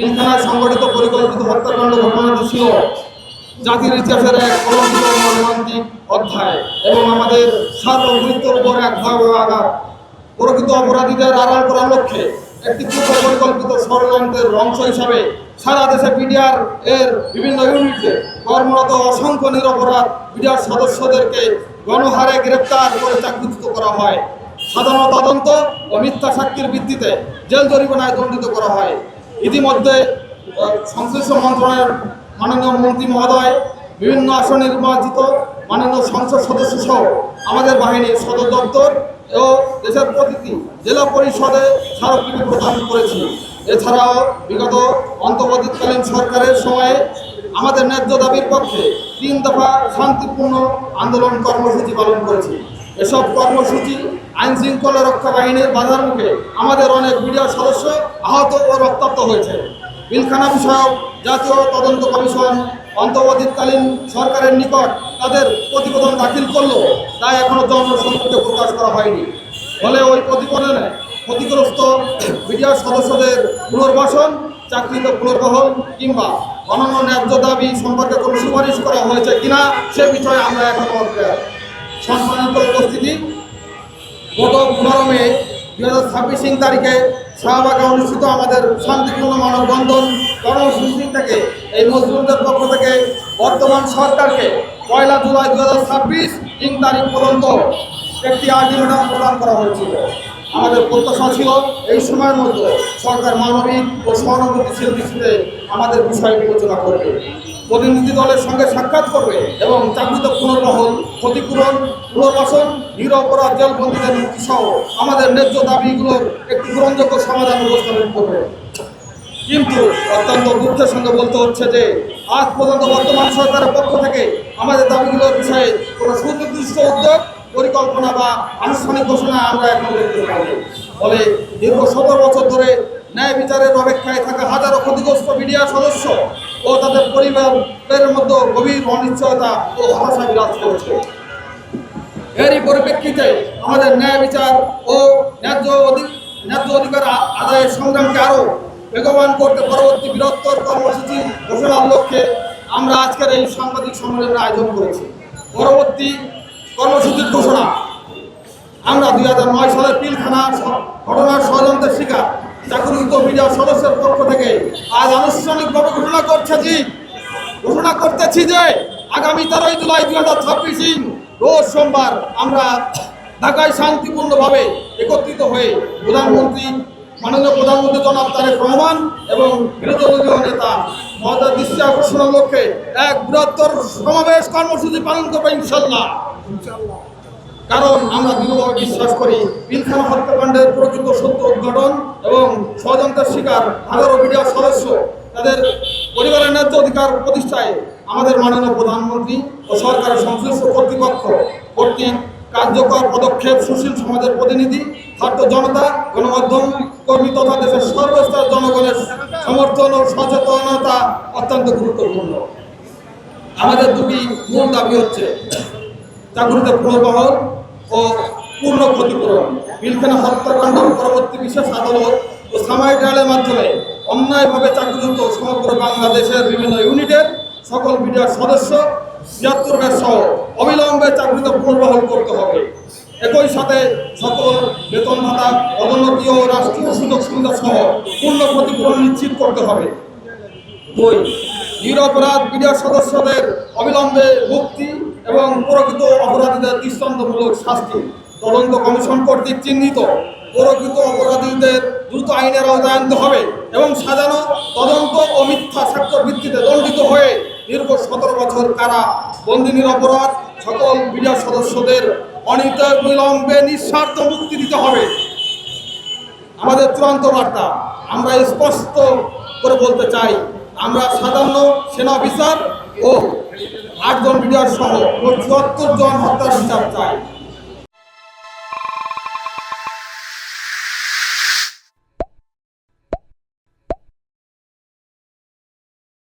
পিলখানায় সংগঠিত পরিকল্পিত হত্যাকাণ্ড ঘটনাটি ছিল জাতির ইতিহাসের এক কলঙ্কিত মর্মান্তিক অধ্যায় এবং আমাদের সার্বভৌমত্বের উপর এক ভয়াবহ আঘাত। প্রকৃত অপরাধীদের আড়াল করার লক্ষ্যে একটি পূর্ব পরিকল্পিত ষড়যন্ত্রের অংশ হিসাবে সারা দেশে বিডিআর এর বিভিন্ন ইউনিটে কর্মরত অসংখ্য নিরপরাধ বিডিআর সদস্যদেরকে গণহারে গ্রেপ্তার করে চাকরিচ্যুত করা হয়। সাধারণ তদন্ত ও মিথ্যা সাক্ষীর ভিত্তিতে জেল জরিমানায় দণ্ডিত করা হয়। ইতিমধ্যে সংশ্লিষ্ট মন্ত্রণালয়ের মাননীয় মন্ত্রী মহোদয়, বিভিন্ন আসনে নির্বাচিত মাননীয় সংসদ সদস্য সহ আমাদের বাহিনীর সদর দপ্তর ও দেশের প্রতিটি জেলা পরিষদে স্মারকলিপি প্রদান করেছি। এছাড়াও বিগত অন্তর্বর্তীকালীন সরকারের সময়ে আমাদের ন্যায্য দাবির পক্ষে 3 দফা শান্তিপূর্ণ আন্দোলন কর্মসূচি পালন করেছি। এসব কর্মসূচি আইন শৃঙ্খলা রক্ষা বাহিনীর বাধার মুখে আমাদের অনেক বিডিআর সদস্য আহত ও রক্তাক্ত হয়েছে। পিলখানা বিষয়ক জাতীয় তদন্ত কমিশন অন্তর্বর্তীকালীন সরকারের নিকট তাদের প্রতিবেদন দাখিল করলেও তা এখনও জনসম্মুখে প্রকাশ করা হয়নি। ফলে ওই প্রতিবেদনে ক্ষতিগ্রস্ত বিডিআর সদস্যদের পুনর্বাসন, চাকরিতে পুনর্বহল কিংবা অন্যান্য ন্যায্য দাবি সম্পর্কে কোনো সুপারিশ করা হয়েছে কিনা সে বিষয়ে আমরা এখনও অজ্ঞাত। সম্মানিত উপস্থিতি, গত 15 মে 2026 তারিখে শাহবাগে অনুষ্ঠিত আমাদের শান্তিপূর্ণ মানববন্ধন কর্মসূচি থেকে এই মজলুমদের পক্ষ থেকে বর্তমান সরকারকে 1 জুলাই 2026 3 তারিখ পর্যন্ত একটি আলটিমেটাম প্রদান করা হয়েছিল। আমাদের প্রত্যাশা ছিল এই সময়ের মধ্যে সরকার মানবিক ও সহানুভূতিশীল দৃষ্টিতে আমাদের বিষয় বিবেচনা করবে, প্রতিনিধি দলের সঙ্গে সাক্ষাৎ করবে এবং চাকরিতে পুনর্বহল, ক্ষতিপূরণ, পুনর্বাসন, নিরপরাধ জেলবন্দীদের মুক্তি সহ আমাদের ন্যায্য দাবিগুলোর একটি গ্রহণযোগ্য সমাধান উপস্থাপন করবে। কিন্তু অত্যন্ত দুঃখের সঙ্গে বলতে হচ্ছে যে আজ পর্যন্ত বর্তমান সরকারের পক্ষ থেকে আমাদের দাবিগুলোর বিষয়ে কোনো সুনির্দিষ্ট উদ্যোগ, পরিকল্পনা বা আনুষ্ঠানিক ঘোষণা আমরা এখন দেখতে পাইনি। ফলে দীর্ঘ 17 বছর ধরে ন্যায় বিচারের অপেক্ষায় থাকা হাজারো ক্ষতিগ্রস্ত বিডিআর সদস্য ও তাদের পরিবারের মধ্যে গভীর অনিশ্চয়তা ও হতাশা বিরাজ করছে। এরই পরিপ্রেক্ষিতে আমাদের ন্যায় বিচার ও ন্যায্য অধিকার আদায়ের সংগ্রামকে আরও বেগবান করতে পরবর্তী বৃহত্তর কর্মসূচি ঘোষণার লক্ষ্যে আমরা আজকের এই সাংবাদিক সম্মেলনের আয়োজন করেছি। পরবর্তী কর্মসূচির ঘোষণা, আমরা 2009 সালের পিলখানা ঘটনার ষড়যন্ত্রের শিকার চাকরিচ্যুত বিডিআর সদস্যের পক্ষ থেকে আজ আনুষ্ঠানিকভাবে ঘোষণা করতেছি যে আগামী 13 জুলাই 2026 রোজ সোমবার আমরা ঢাকায় শান্তিপূর্ণভাবে একত্রিত হয়ে মাননীয় প্রধানমন্ত্রী জনাব তারেক রহমান এবং বিরোধী দলীয় নেতা মহোদয় দৃষ্টি আকর্ষণের লক্ষ্যে এক বৃহত্তর সমাবেশ কর্মসূচি পালন করবো ইনশাল্লাহ। কারণ আমরা দৃঢ়ভাবে বিশ্বাস করি পিলখানা হত্যাকাণ্ডের প্রকৃত সত্য উদ্ঘাটন এবং ষড়যন্ত্রের শিকার হাজারো বিডিআর সদস্য তাদের পরিবারের ন্যায্য অধিকার প্রতিষ্ঠায় আমাদের মাননীয় প্রধানমন্ত্রী ও সরকারের সংশ্লিষ্ট কর্তৃপক্ষ কর্তৃক কার্যকর পদক্ষেপ, সুশীল সমাজের প্রতিনিধি, ছাত্র জনতা, গণমাধ্যম কর্মী তথা দেশের সর্বস্তর জনগণের সমর্থন ও সচেতনতা অত্যন্ত গুরুত্বপূর্ণ। আমাদের দুটি মূল দাবি হচ্ছে চাকরিতে পুনর্বহল ও পূর্ণ ক্ষতিপূরণ। পিলখানা হত্যাকাণ্ড পরবর্তী বিশেষ আদালত ও সাময়িক ট্রায়ালের মাধ্যমে অন্যায়ভাবে চাকরিচ্যুত সমগ্র বাংলাদেশের বিভিন্ন ইউনিটের সকল বিডিআর সদস্য ৭৬ ব্যাচ সহ অবিলম্বে চাকরিতে পুনর্বহল করতে হবে। একই সাথে সকল বেতন ভাতা, পদোন্নতি ও রাষ্ট্রীয় সুযোগ সুবিধা সহ পূর্ণ ক্ষতিপূরণ নিশ্চিত করতে হবে। 2. নিরপরাধ বিডিআর সদস্যদের অবিলম্বে মুক্তি এবং প্রকৃত অপরাধীদের দৃষ্টান্তমূলক শাস্তি। তদন্ত কমিশন কর্তৃক চিহ্নিত প্রকৃত অপরাধীদের দ্রুত আইনের আওতায় আনতে হবে এবং সাজানো তদন্ত ও মিথ্যা সাক্ষ্যের ভিত্তিতে দণ্ডিত হয়ে দীর্ঘ 17 বছর কারা বন্দী নিরপরাধ সকল বিডিআর সদস্যদের অবিলম্বে নিঃস্বার্থ মুক্তি দিতে হবে। আমাদের চূড়ান্ত বার্তা, আমরা স্পষ্ট করে বলতে চাই, আমরা সাধারণ সেনা অফিসার ও 8 জন বিডিআর সহ 74 জন হত্যার বিচার চাই।